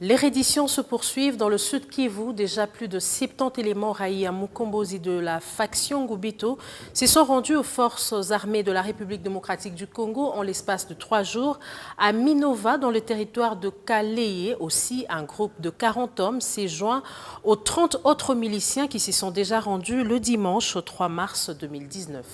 Les redditions se poursuivent dans le sud Kivu. Déjà plus de 70 éléments raïs à Mukombozi de la faction Gubito se sont rendus aux forces armées de la République démocratique du Congo en l'espace de 3 jours. À Minova, dans le territoire de Kaleye, aussi un groupe de 40 hommes s'est joint aux 30 autres miliciens qui s'y sont déjà rendus le dimanche 3 mars 2019.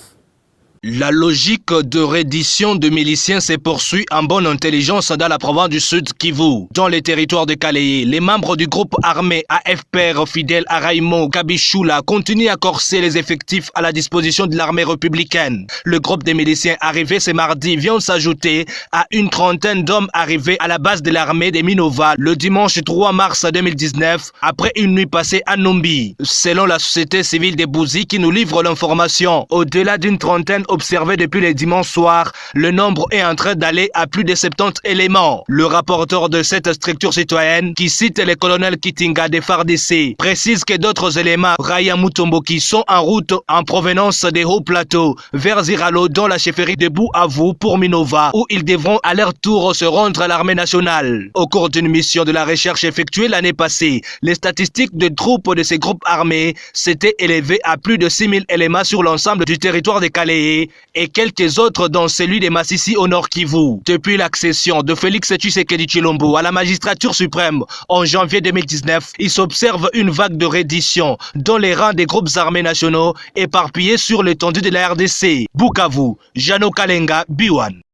La logique de reddition de miliciens se poursuit en bonne intelligence dans la province du Sud Kivu. Dans les territoires de Kaleye, les membres du groupe armé AFPR fidèles à Raymond Kabichoula continuent à corser les effectifs à la disposition de l'armée républicaine. Le groupe des miliciens arrivés ce mardi vient s'ajouter à une trentaine d'hommes arrivés à la base de l'armée de Minova le dimanche 3 mars 2019 après une nuit passée à Numbi. Selon la société civile de Bouzi qui nous livre l'information, au-delà d'une trentaine observé depuis le dimanche soir, le nombre est en train d'aller à plus de 70 éléments. Le rapporteur de cette structure citoyenne, qui cite le colonel Kitinga de FARDC, précise que d'autres éléments Raya Mutomboki sont en route en provenance des hauts plateaux vers Ziralo dans la chefferie de Bouavu pour Minova, où ils devront à leur tour se rendre à l'armée nationale. Au cours d'une mission de la recherche effectuée l'année passée, les statistiques de troupes de ces groupes armés s'étaient élevées à plus de 6000 éléments sur l'ensemble du territoire de Kaleye et quelques autres dont celui de Massissi au Nord Kivu. Depuis l'accession de Félix Tshisekedi Tshilombo à la magistrature suprême en janvier 2019, il s'observe une vague de reddition dans les rangs des groupes armés nationaux éparpillés sur l'étendue de la RDC. Bukavu, Jano Kalenga, Biwan.